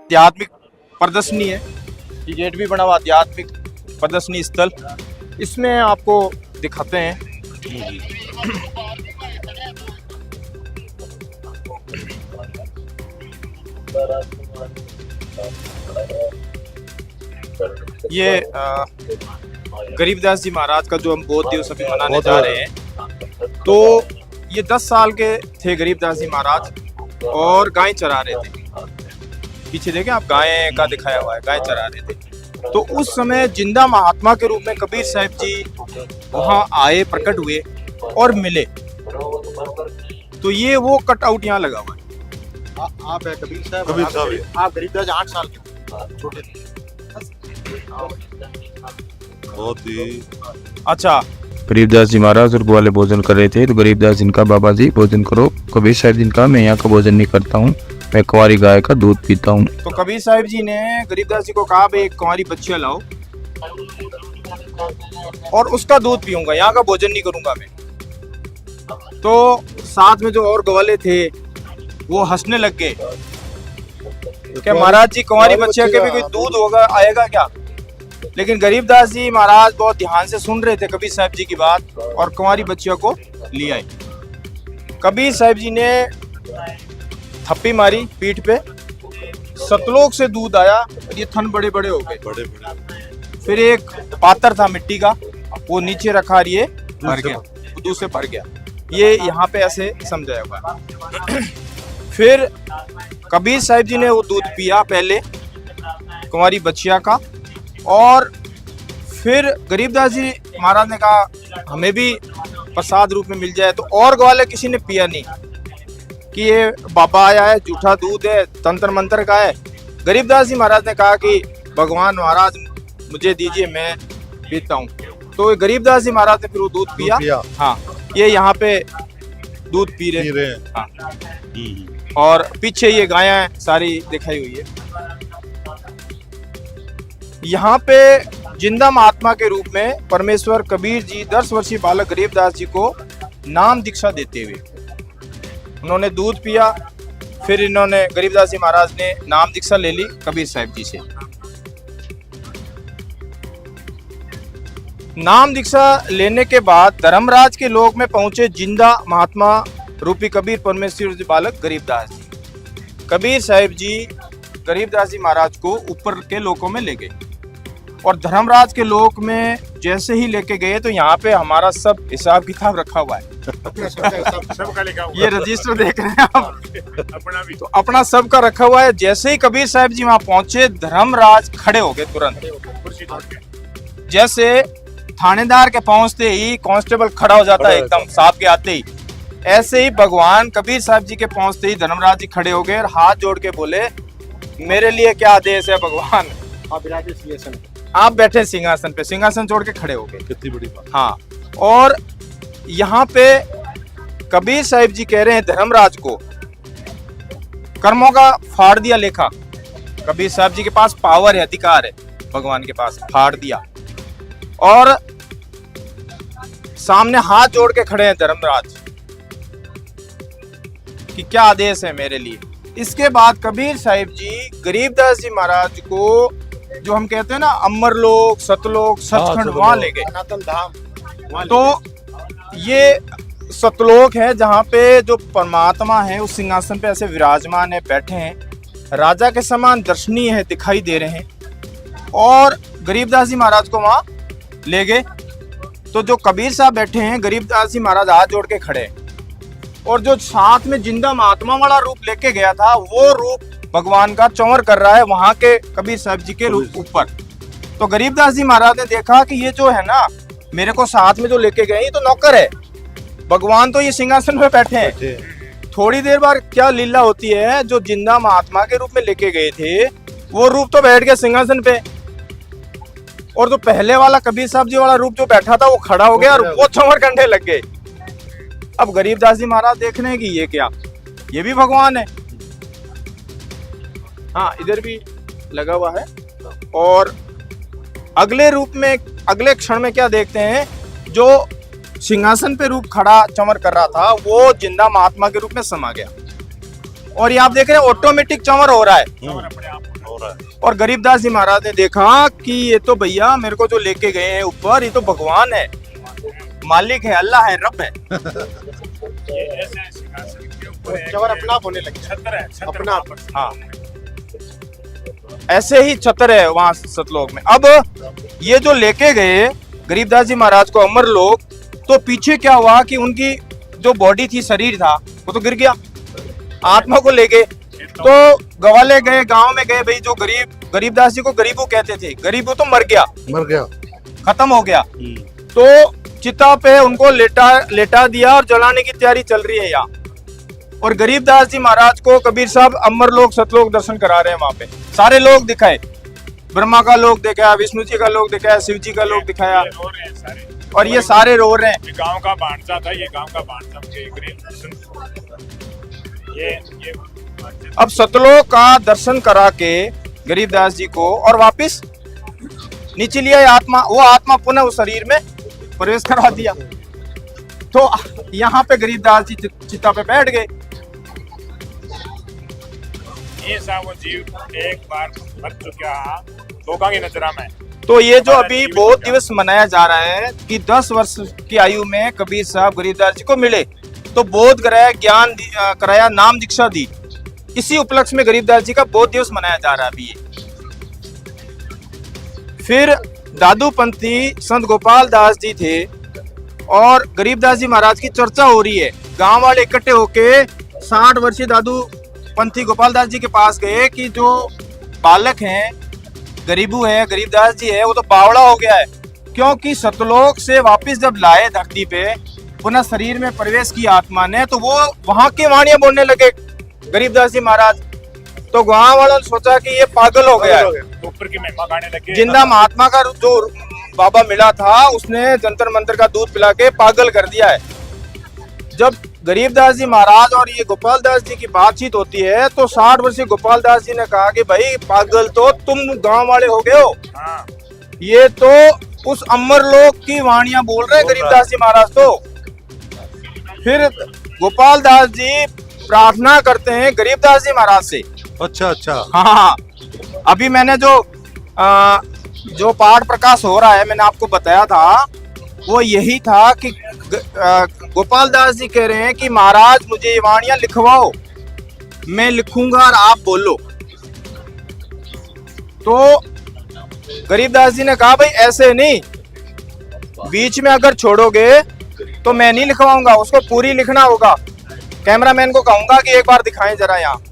आध्यात्मिक प्रदर्शनी है। ये गेट भी बना हुआ आध्यात्मिक प्रदर्शनी स्थल, इसमें आपको दिखाते हैं। ये गरीबदास जी महाराज का जो हम बौद्ध दिवस अभी मनाने जा रहे हैं, तो ये 10 साल के थे गरीबदास जी महाराज और गाय चरा रहे थे। पीछे देखें आप, गाय का दिखाया हुआ है, गाय चरा रहे थे। तो उस समय जिंदा महात्मा के रूप में कबीर साहब जी वहाँ आए, प्रकट हुए और मिले। तो ये वो कटआउट यहाँ लगा हुआ है। आप है कबीर साहब, आप गरीबदास 8 साल के छोटे थे। बहुत ही अच्छा, गरीबदास जी महाराज और ग्वाले भोजन कर रहे थे, तो गरीबदास जिनका बाबा जी भोजन करो। कबीर साहब जिनका मैं यहाँ का भोजन नहीं करता हूँ, मैं कुंवारी गाय का दूध पीता हूँ। तो कबीर साहब जी ने गरीबदास जी को कहा भाई एक कुंवारी बच्चियां लाओ और उसका दूध पीऊंगा, यहाँ का भोजन नहीं करूंगा मैं। तो साथ में जो और ग्वाले थे वो हंसने लग गए, क्या महाराज जी कुंवारी बच्चियां के भी कोई दूध होगा, आएगा क्या? लेकिन गरीबदास जी महाराज बहुत ध्यान से सुन रहे थे कबीर साहब जी की बात और कुंवारी बच्चियों को ले आए। कबीर साहब जी ने थप्पी मारी पीठ पे, सतलोक से दूध आया, ये थन बड़े बड़े हो गए। बड़े बड़े फिर एक पात्र था मिट्टी का, वो नीचे रखा और ये भर गया, दूध से भर गया। ये यहाँ पे ऐसे समझाया हुआ है। फिर कबीर साहब जी ने वो दूध पिया पहले कुंवारी बच्चिया का, और फिर गरीबदास जी महाराज ने कहा हमें भी प्रसाद रूप में मिल जाए। तो और ग्वाले किसी ने पिया नहीं कि ये बाबा आया है, झूठा दूध है, तंत्र मंत्र का है। गरीबदास जी महाराज ने कहा कि भगवान महाराज मुझे दीजिए, मैं पीता हूँ। तो गरीबदास जी महाराज ने फिर वो दूध पिया। हाँ, ये यहाँ पे दूध पी रहे हैं। हाँ। और पीछे ये गायें सारी दिखाई हुई है। यहाँ पे जिंदा महात्मा के रूप में परमेश्वर कबीर जी 10 वर्षीय बालक गरीबदास जी को नाम दीक्षा देते हुए उन्होंने दूध पिया। फिर इन्होंने गरीबदास जी महाराज ने नाम दीक्षा ले ली कबीर साहब जी से। नाम दीक्षा लेने के बाद धर्मराज के लोक में पहुंचे जिंदा महात्मा रूपी कबीर परमेश्वर जी बालक गरीबदास जी। कबीर साहब जी गरीबदास जी महाराज को ऊपर के लोकों में ले गए और धर्मराज के लोक में जैसे ही लेके गए तो यहाँ पे हमारा सब हिसाब किताब रखा हुआ है। सबका लिखा हुआ ये रजिस्टर देख रहे हैं आप, अपना भी। तो अपना सबका रखा हुआ है। जैसे ही कबीर साहब जी वहाँ पहुंचे, धर्मराज खड़े हो गए तुरंत। कुर्सी छोड़ के। जैसे थानेदार के पहुंचते ही कांस्टेबल खड़ा हो जाता है एकदम साहब के आते ही, ऐसे ही भगवान कबीर साहब जी के पहुंचते ही धर्मराज जी खड़े हो गए और हाथ जोड़ के बोले मेरे लिए क्या आदेश है भगवान? आप विराजे सिंहासन पे। आप बैठे सिंहासन पे, सिंहासन छोड़ के खड़े हो गए। कितनी बड़ी बात। हाँ, और यहाँ पे कबीर साहब जी कह रहे हैं धर्मराज को कर्मों का फाड़ दिया लेखा। कबीर साहब जी के पास पावर है, अधिकार है, भगवान के पास फाड़ दिया। और सामने हाथ जोड़ के खड़े हैं धर्मराज कि क्या आदेश है मेरे लिए। इसके बाद कबीर साहिब जी गरीबदास जी महाराज को, जो हम कहते हैं ना अमरलोक, सतलोक, सचखंड, वहां ले गए। सनातन धाम। तो ये सतलोक है जहाँ पे जो परमात्मा है उस सिंहासन पे ऐसे विराजमान है, बैठे हैं, राजा के समान दर्शनीय है, दिखाई दे रहे हैं। और गरीबदास जी महाराज को वहां ले गए। तो जो कबीर साहब बैठे हैं, गरीबदास जी महाराज हाथ जोड़ के खड़े हैं, और जो साथ में जिंदा महात्मा वाला रूप लेके गया था वो रूप भगवान का चौवर कर रहा है वहां के कबीर साहब जी के रूप ऊपर। तो गरीबदास जी महाराज ने देखा कि ये जो है ना, मेरे को साथ में जो लेके गए ये तो नौकर है, भगवान तो ये सिंहासन पे बैठे हैं। थोड़ी देर बाद क्या लीला होती है, जो जिंदा महात्मा के रूप में लेके गए थे वो रूप तो बैठ गया सिंहासन पे, और जो पहले वाला कबीर साहब जी वाला रूप जो बैठा था वो खड़ा हो गया और वो चौवर कंधे लग गए। अब गरीबदास जी महाराज देख रहे हैं कि ये क्या, ये भी भगवान है। हाँ, इधर भी लगा हुआ है। और अगले रूप में, अगले क्षण में क्या देखते हैं, जो सिंहासन पे रूप खड़ा चमर कर रहा था वो जिंदा महात्मा के रूप में समा गया। और ये आप देख रहे हैं ऑटोमेटिक चमर हो रहा है, रहा है। और गरीबदास जी महाराज ने देखा कि ये तो भैया मेरे को जो लेके गए हैं ऊपर, ये तो भगवान है, मालिक है, अल्लाह है, रब है। ये ऐसे सिंहासन के ऊपर एक चवर अपना होने लगे। छत्र है, छत्र अपना- वहाँ पर। हाँ, ऐसे ही छतर है वहां सतलोक में। अब ये जो लेके गए गरीबदास जी महाराज को अमर लोग, तो पीछे क्या हुआ कि उनकी जो बॉडी थी, शरीर था, वो तो गिर गया, आत्मा को ले गए। तो गवाले गए, गांव में गए, भाई जो गरीबदास जी को गरीबू कहते थे, गरीबू तो मर गया, खत्म हो गया। तो चिता पे उनको लेटा दिया और जलाने की तैयारी चल रही है यहाँ। और गरीबदास जी महाराज को कबीर साहब अमर लोक सतलोक दर्शन करा रहे हैं। वहां पे सारे लोग दिखाए, ब्रह्मा का लोक दिखाया, विष्णु जी का लोक दिखाया, शिव जी का लोक दिखाया, ये रो रहे हैं सारे। और ये सारे रो रहे हैं। ये गांव का भांजा था, ये गांव का भांजा के गरीब ये अब सतलोक का दर्शन करा के गरीबदास जी को और वापिस नीचे लिया आत्मा, वो आत्मा पुनः उस शरीर में प्रवेश करा दिया। तो यहाँ पे गरीबदास जी चिता पे बैठ गए। ये सा वो जीव एक बार मर चुका लोगों की नजर में। तो ये जो अभी बहुत दिवस मनाया जा रहा है कि 10 वर्ष की आयु में कबीर साहब गरीबदास जी को मिले, तो बोध कराया, ज्ञान कराया, नाम दीक्षा दी। इसी उपलक्ष्य में गरीबदास जी का बोध दिवस मनाया जा रहा है अभी ये। फिर दादूपंथी संत गोपाल दास जी थे और गरीबदास जी महाराज की चर्चा हो रही है। गांव वाले इकट्ठे होके 60 वर्षीय दादूपंथी गोपाल दास जी के पास गए कि जो बालक हैं, गरीबू है, गरीबदास जी है, वो तो बावड़ा हो गया है, क्योंकि सतलोक से वापस जब लाए धरती पे, पुनः शरीर में प्रवेश की आत्मा ने, तो वो वहां की वाणियां बोलने लगे गरीबदास जी महाराज। तो गांव वालों ने सोचा कि ये पागल हो गया है। ऊपर की महिमा गाने लगे। जिंदा महात्मा का जो बाबा मिला था, उसने जंतर मंतर का दूध पिला के पागल कर दिया है। जब गरीबदास जी महाराज और ये गोपाल दास जी की बातचीत होती है, तो 60 वर्षीय गोपाल दास जी ने कहा कि भाई पागल तो तुम गांव वाले हो गए हो, हाँ। ये तो उस अमर लोक की वाणियां बोल रहे हैं गरीबदास जी महाराज। तो फिर गोपाल दास जी प्रार्थना करते हैं गरीबदास जी महाराज से। अच्छा हाँ, अभी मैंने जो पाठ प्रकाश हो रहा है, मैंने आपको बताया था, वो यही था कि गोपाल दास जी कह रहे हैं कि महाराज मुझे ये वाणियां लिखवाओ, मैं लिखूंगा और आप बोलो। तो गरीबदास जी ने कहा भाई ऐसे नहीं, बीच में अगर छोड़ोगे तो मैं नहीं लिखवाऊंगा, उसको पूरी लिखना होगा। कैमरामैन को कहूंगा कि एक बार दिखाएं जरा यहाँ।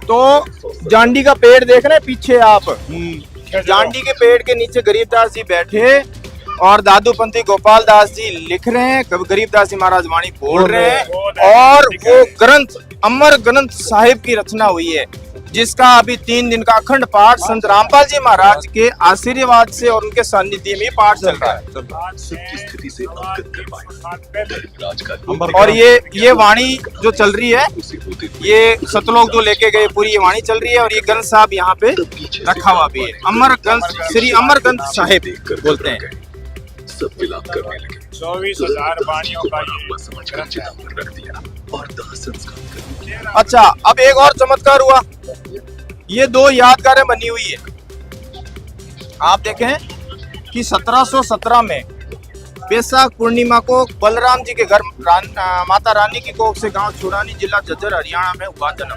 तो जांडी का पेड़ देख रहे हैं पीछे आप, जांडी के पेड़ के नीचे गरीबदास जी बैठे और दादूपंथी गोपाल दास जी लिख रहे हैं, गरीबदास जी महाराज वाणी बोल रहे हैं। और वो ग्रंथ अमर ग्रंथ साहिब की रचना हुई है, जिसका अभी 3 दिन का अखंड पाठ संत रामपाल जी महाराज के आशीर्वाद से और उनके सानिध्य में पाठ चल रहा है। स्थिति से और ये वाणी जो चल रही है, ये सतलोक जो लेके गए, पूरी ये वाणी चल रही है। और ये ग्रंथ साहब यहाँ पे रखा हुआ भी है, अमर ग्रंथ, श्री अमर ग्रंथ साहिब बोलते हैं। 24,000 वाणियों का ये अच्छा, अब एक और चमत्कार हुआ, ये 2 यादगारें बनी हुई है। आप देखें कि 1717 में बैसाख पूर्णिमा को बलराम जी के घर माता रानी की कोख से गांव छुड़ानी, जिला झज्जर, हरियाणा में हुआ जन्म।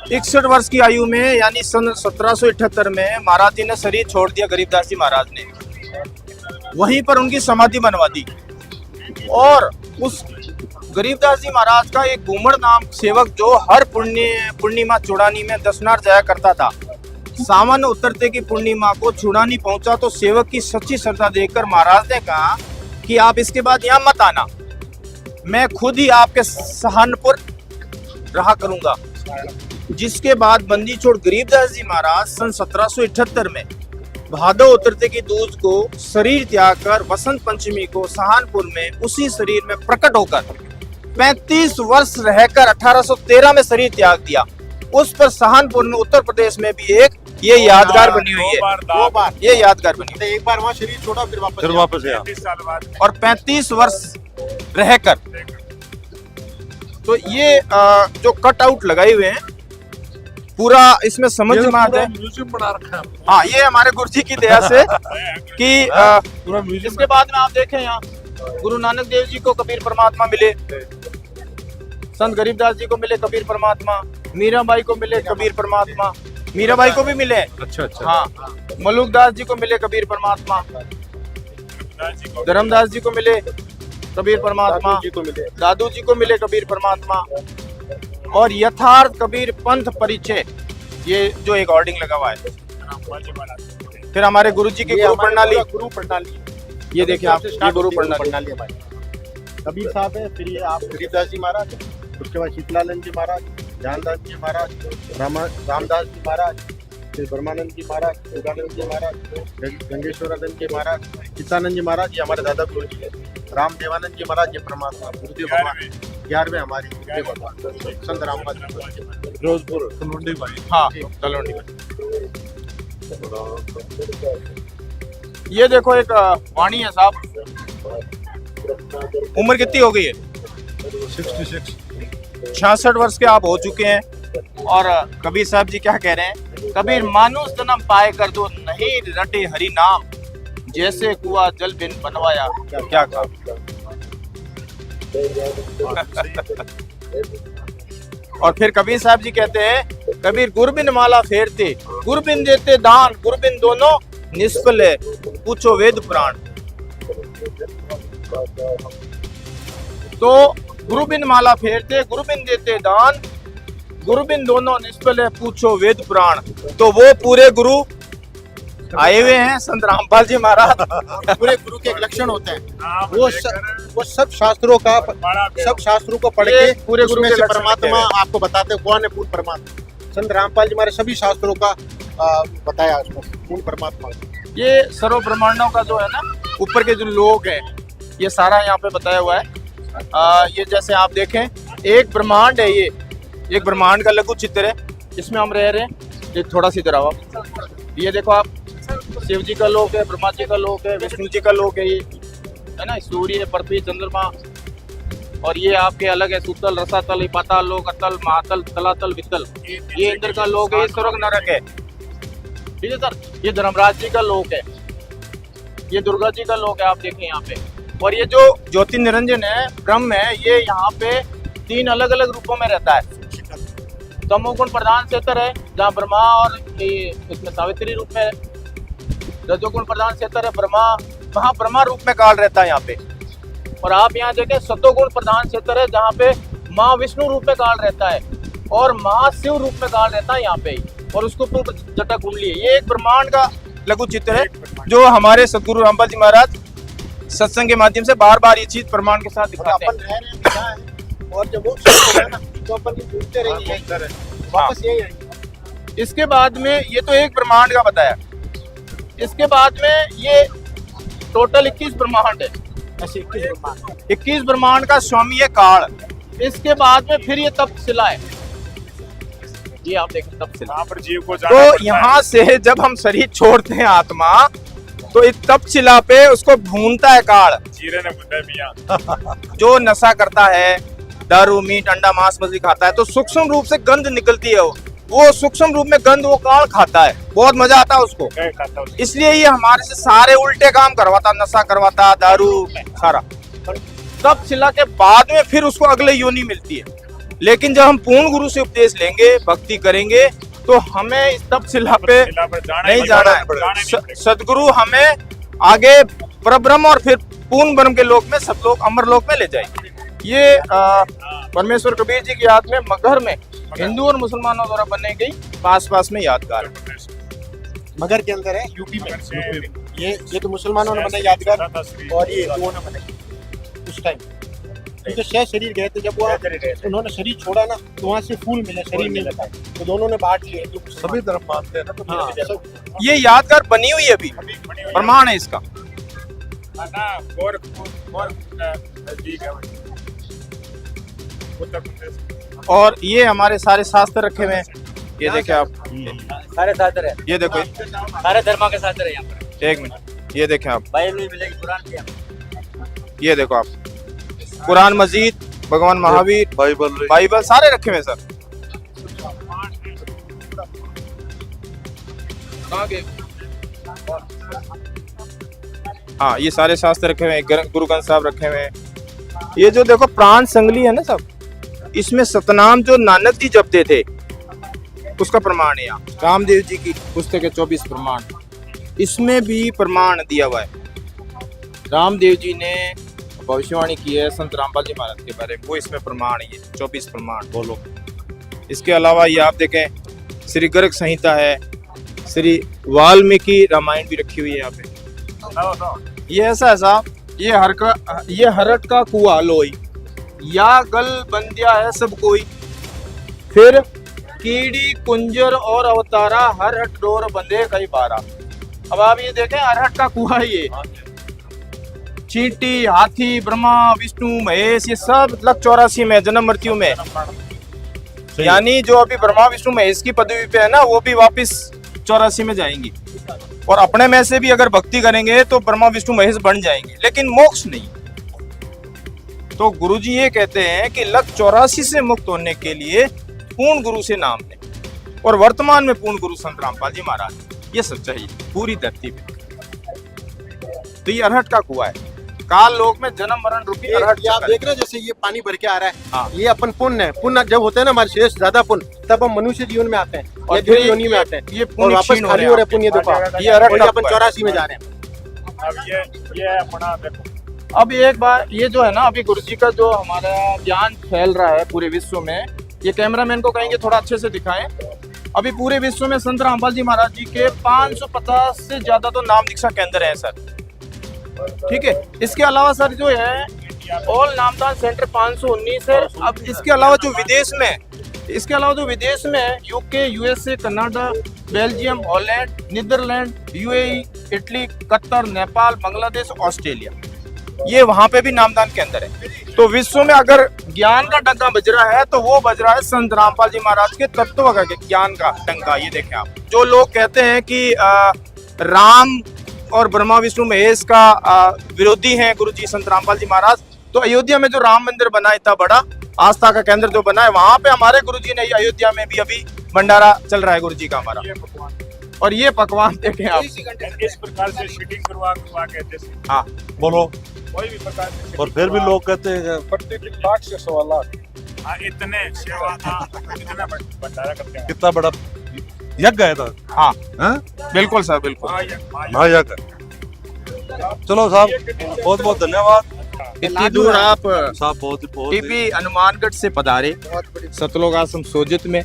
61 वर्ष की आयु में, यानी सन 1778 में महाराज जी ने शरीर छोड़ दिया गरीबदास जी महाराज ने। वहीं पर उनकी समाधि बनवा दी। और उस गरीबदास जी महाराज का एक घूमड़ नाम सेवक, जो हर पूर्णिमा चुड़ानी में दर्शनार्थ जाया करता था, सावन उतरते की पूर्णिमा को चुड़ानी पहुंचा तो सेवक की सच्ची श्रद्धा देखकर महाराज ने कहा कि आप इसके बाद यहाँ मत आना, मैं खुद ही आपके सहारनपुर रहा करूंगा। जिसके बाद बंदी छोड़ गरीबदास जी महाराज सन 1778 में भादो उतरते की दूज को शरीर त्याग कर वसंत पंचमी को सहारनपुर में उसी शरीर में प्रकट होकर 35 वर्ष रहकर 1813 में शरीर त्याग दिया। उस पर सहारनपुर में उत्तर प्रदेश में भी एक ये यादगार बनी हुई है, 2 बार ये यादगार बनी हुई एक बार वहाँ शरीर छोड़ा, फिर वापस आया। 30 साल बाद है। और 35 वर्ष रहकर। तो ये जो कट आउट लगाए हुए हैं, पूरा इसमें समझ में आता है। म्यूजियम बना रखा है हाँ, ये हमारे गुरु जी की दया से कि पूरा म्यूजियम। इसके बाद में आप देखें यहाँ गुरु नानक देव जी को कबीर परमात्मा मिले, संत गरीबदास जी को मिले कबीर परमात्मा, मीराबाई को मिले कबीर परमात्मा, मीराबाई को भी मिले। अच्छा हाँ, मलुकदास जी को मिले कबीर परमात्मा, धर्मदास जी को मिले कबीर परमात्मा, जी को मिले। दादू जी को मिले कबीर परमात्मा, और यथार्थ कबीर पंथ परिचय, ये जो एक होर्डिंग लगा हुआ है। फिर हमारे गुरु जी की गुरु प्रणाली, ये देखिए आप, ये गुरु प्रणाली हमारी कबीर साहब है। फिर ये आप गरीबदास जी महाराज, उसके बाद शीतलानंद जी महाराज, जानदास जी महाराज, रामदास जी महाराज, फिर ब्रह्मानंद जी महाराज, योगानंद जी महाराज, गंगेश्वरानंद जी महाराज, चित्तानंद जी महाराज, ये हमारे दादा गुरु जी है। रामदेवानंद जी महाराज, ये परमात्मा गुरुदेव भगवान 11वें हमारे गुरुदेव भगवान संत रामपाल फिरोजपुर तलवंडी भाई। हाँ, तलवंडी में। ये देखो एक वाणी है साहब, उम्र कितनी हो गई है? 66। 66 वर्ष के आप हो चुके हैं। और कबीर साहब जी क्या कह रहे हैं? कबीर मानुष जन्म पाए कर दो, नहीं रटे हरि नाम, जैसे कुआ जल बिन बनवाया। क्या कहा? और फिर कबीर साहब जी कहते हैं, कबीर गुरबिन माला फेरते, गुरबिन देते दान, गुरबिन दोनों निष्फल है, पूछो वेद पुराण। तो गुरुबिन माला फेरते, गुरुबिन देते दान, गुरुबिन दोनों निष्फल है, पूछो वेद पुराण। तो वो पूरे गुरु आए हुए हैं संत रामपाल जी महाराज। पूरे गुरु के एक लक्षण होते हैं, वो सब शास्त्रों का, सब शास्त्रों को पढ़ के पूरे गुरु उसमें के से लक्षण परमात्मा होते आपको बताते हैं कौन है पूर्ण परमात्मा। संत रामपाल जी हमारे सभी शास्त्रों का बताया उसको पूर्ण परमात्मा। ये सर्व ब्रह्मांडों का जो है ना, ऊपर के जो लोग हैं, ये सारा यहाँ पे बताया हुआ है। ये जैसे आप देखें, एक ब्रह्मांड है, ये एक ब्रह्मांड का लघु चित्र है, इसमें हम रह रहे हैं। ये थोड़ा सी इधर आओ, ये देखो आप, शिव जी का लोक है, ब्रह्मा जी का लोक है, विष्णु जी का लोक है, ये है ना, सूर्य, पृथ्वी, चंद्रमा। और ये आपके अलग है, सुतल, रसातल, पाताल लोक, अतल, महातल, तलातल, वितल। ये इंद्र का लोक है, ये स्वर्ग नरक है। ठीक है सर, ये धर्मराज जी का लोक है, ये दुर्गा जी का लोक है, आप देखें यहाँ पे। और ये जो ज्योति निरंजन है, ब्रह्म है, ये यहाँ पे 3 अलग अलग रूपों में रहता है। तमोगुण प्रधान क्षेत्र है, जहाँ ब्रह्मा और इसमें सावित्री रूप में है। रजोगुण प्रधान क्षेत्र है, ब्रह्मा, वहाँ ब्रह्मा रूप में काल रहता है यहाँ पे। और आप यहाँ देखें, सतोगुण प्रधान क्षेत्र है, जहाँ पे माँ विष्णु रूप में काल रहता है और महाशिव रूप में काल रहता है यहाँ पे। और उसको पूर्व जटा कुंडली है। ये एक ब्रह्मांड का लघु चित्र है, जो हमारे सदगुरु रामपाल जी महाराज सत्संग के माध्यम से बार बार ये चीज प्रमाण के साथ दिखाते हैं। अपन रह रहे हैं क्या है, और जब वो है ना, तो अपन घूमते रहेंगे, वापस यही आएंगे। इसके बाद में ये तो एक ब्रह्मांड का बताया, इसके बाद में ये टोटल 21 ब्रह्मांड है। ऐसे 21 ब्रह्मांड का स्वामी है काल। इसके बाद में फिर ये तपशिला है, ये आप देखें तपशिला। वहाँ पर जीव को तो यहाँ से जब हम शरीर छोड़ते हैं आत्मा, तो इस तपशिला पे उसको भूनता है काल। जीरे ने बुद्धा मियाँ जो नशा करता है, दारू, मीट, अंडा, मांस, मछली खाता है, तो सूक्ष्म रूप से गंध निकलती है। वो सूक्ष्म रूप में गंध वो काल खाता है, बहुत मजा आता है उसको। खाता हूँ। इसलिए ये हमारे से सारे उल्टे काम करवाता, नशा करवाता, दारू सारा। तपशिला के बाद में फिर उसको अगले योनि मिलती है। लेकिन जब हम पूर्ण गुरु से उपदेश लेंगे, भक्ति करेंगे, तो हमें इस तपशिला पे नहीं जाना है। सदगुरु हमें आगे परब्रह्म और फिर पूर्ण ब्रह्म के लोक में, सतलोक, अमर लोक में ले जाएंगे। ये परमेश्वर कबीर जी की याद में मगहर में हिंदू और मुसलमानों द्वारा बनाई गई पास में यादगार है। मगर के अंदर है, यूपी में। ये तो मुसलमानों ने बनाई यादगार, और ये हिंदुओं ने बनाई उस टाइम। क्योंकि शरीर गए थे, जब वो उन्होंने शरीर छोड़ा ना, तो वहाँ से फूल मिले, शरीर नहीं लगा, तो दोनों ने बांट लिए। सभी धर्म मानते हैं ना, तो ये यादगार बनी हुई है, अभी प्रमाण है इसका। और ये हमारे सारे शास्त्र रखे हुए हैं, ये देखे आप, सारे शास्त्र है, ये देखो, सारे धर्मों के शास्त्र है यहाँ पर। 1 मिनट, ये देखें आप, बाइबल मिलेगी, कुरान भी है। ये देखो आप, कुरान मजीद, भगवान महावीर, बाइबल बाइबल सारे रखे हुए हैं सर। कहाँ गए? हाँ, ये सारे शास्त्र रखे हुए हैं, गुरु ग्रंथ साहब रखे हुए हैं। ये जो देखो प्राण संगली है ना सब, इसमें सतनाम जो नानक जी जपते थे उसका प्रमाण है यहाँ। रामदेव जी की पुस्तक है 24 प्रमाण, इसमें भी प्रमाण दिया हुआ है। रामदेव जी ने भविष्यवाणी की है संत रामपाल जी महाराज के बारे में, वो इसमें प्रमाण है, 24 प्रमाण बोलो। इसके अलावा ये आप देखें श्री गर्ग संहिता है, श्री वाल्मीकि रामायण भी रखी हुई है यहाँ पे। ये ऐसा है साहब, ये हरट का कुआ लोई, या गल बंदिया है सब कोई, फिर कीड़ी कुंजर और अवतारा हर हट डोर बंदे कई बारा। अब आप ये देखें हरहट का कुआ है ये, चींटी, हाथी, ब्रह्मा, विष्णु, महेश, ये सब लग 84 में जन्म मृत्यु में, यानी जो अभी ब्रह्मा विष्णु महेश की पदवी पे है ना, वो भी वापस 84 में जाएंगी। और अपने में से भी अगर भक्ति करेंगे तो ब्रह्मा विष्णु महेश बन जाएंगे, लेकिन मोक्ष नहीं। तो गुरुजी ये कहते हैं कि लग 84 से मुक्त होने के लिए पूर्ण गुरु से नाम लें, और वर्तमान में पूर्ण गुरु संत रामपाल जी महाराज, ये सच्चाई पूरी धरती पे। तो ये अरहट का कुआ है, काल लोक में जन्म मरण रूपी अरहट। ये आप देख रहे हैं जैसे ये पानी भर के आ रहा है, हाँ। ये अपन पुण्य है, पुण्य जब होते हैं ना हमारे शेष ज्यादा पुण्य, तब हम मनुष्य जीवन में आते हैं और देव योनि में आते हैं, ये और वापस खाली हो रहे पुण्य देखो, ये अरहट का अपन 84 में जा रहे हैं। अब ये अपना देखो, अब एक बार ये जो है ना, अभी गुरुजी का जो हमारा ज्ञान फैल रहा है पूरे विश्व में, ये कैमरामैन को कहेंगे थोड़ा अच्छे से दिखाएं। अभी पूरे विश्व में संत रामपाल जी महाराज जी के 550 से ज्यादा तो नाम दीक्षा केंद्र है सर, ठीक है। इसके अलावा सर जो है ऑल नामदान सेंटर 519 है। अब इसके अलावा जो विदेश में UK, USA, Canada, Belgium, Holland, Netherlands, UAE, Italy, Qatar, Nepal, Bangladesh, Australia, ये वहां पे भी नामदान केंद्र है। तो विश्व में अगर ज्ञान का डंका बज रहा है तो वो बज रहा है संत रामपाल जी महाराज के तत्व का ज्ञान का डंका। ये देखें आप, जो लोग कहते हैं कि राम और ब्रह्मा विष्णु महेश का विरोधी हैं गुरुजी संत रामपाल जी महाराज, तो अयोध्या में जो राम मंदिर बना इतना बड़ा आस्था का केंद्र जो बना है, वहां पे हमारे गुरुजी ने, अयोध्या में भी अभी भंडारा चल रहा है गुरुजी का हमारा। और ये पकवान देखें आप, इस प्रकार से शूटिंग करवा के जैसे, हाँ बोलो। कोई भी प्रकार से, और फिर भी लोग कहते हैं 25 लाख से 1.25 लाख, हाँ, इतने सेवा का इतना भंडारा करते हैं। कितना बड़ा यज्ञ है था। हाँ हैं? बिल्कुल सर, बिल्कुल। महायज्ञ। चलो साहब, बहुत बहुत धन्यवाद इतनी दूर आप साहब, बहुत टीपी हनुमानगढ़ से पधारे सतलोक आश्रम सोजित में,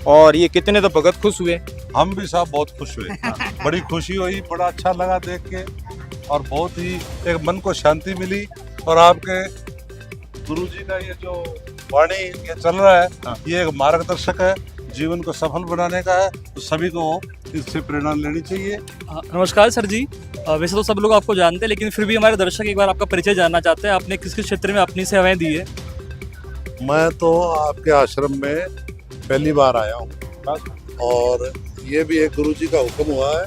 और ये कितने तो भगत खुश हुए। हम भी साहब बहुत खुश हुए, बड़ी खुशी हुई, बड़ा अच्छा लगा देख के, और बहुत ही एक मन को शांति मिली। और आपके गुरुजी का ये जो वाणी ये चल रहा है, ये एक मार्गदर्शक है, जीवन को सफल बनाने का है, तो सभी को इससे प्रेरणा लेनी चाहिए। नमस्कार सर जी, वैसे तो सब लोग आपको जानते हैं, लेकिन फिर भी हमारे दर्शक एक बार आपका परिचय जानना चाहते हैं। आपने किस किस क्षेत्र में अपनी सेवाएं दी है? मैं तो आपके आश्रम में पहली बार आया हूँ, और ये भी एक गुरुजी का हुक्म हुआ है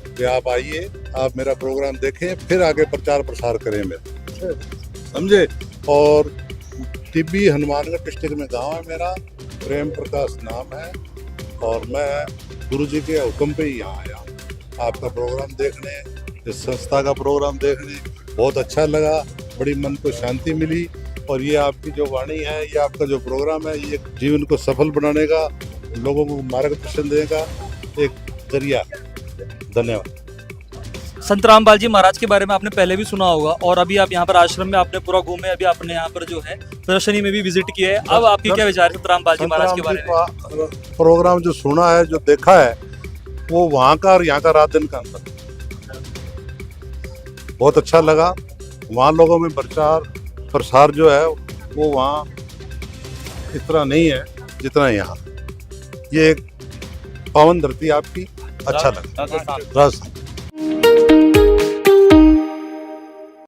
कि आप आइए, आप मेरा प्रोग्राम देखें, फिर आगे प्रचार प्रसार करें मेरा, समझे। और टिब्बी हनुमानगढ़ डिस्ट्रिक्ट में गांव है मेरा, प्रेम प्रकाश नाम है, और मैं गुरुजी के हुक्म पे ही यहाँ आया हूँ आपका प्रोग्राम देखने, इस संस्था का प्रोग्राम देखने। बहुत अच्छा लगा, बड़ी मन को शांति मिली, और ये आपकी जो वाणी है, ये आपका जो प्रोग्राम है, ये जीवन को सफल बनाने का, लोगों को मार्गदर्शन देने का एक जरिया है। धन्यवाद। संत रामपाल जी महाराज के बारे में आपने पहले भी सुना होगा, और अभी आप यहाँ पर आश्रम में आपने पूरा घूमे, अभी आपने यहाँ पर जो है प्रदर्शनी में भी विजिट किया है। अब आपके क्या विचार है संत रामपाल जी महाराज के बारे में? प्रोग्राम जो सुना है, जो देखा है, वो वहाँ का और यहाँ का रात दिन का अंतर बहुत अच्छा लगा। वहाँ लोगों में प्रसार जो है वो वहाँ इतना नहीं है जितना यहाँ। ये एक पावन धरती आपकी, अच्छा लगा। राजस्थान।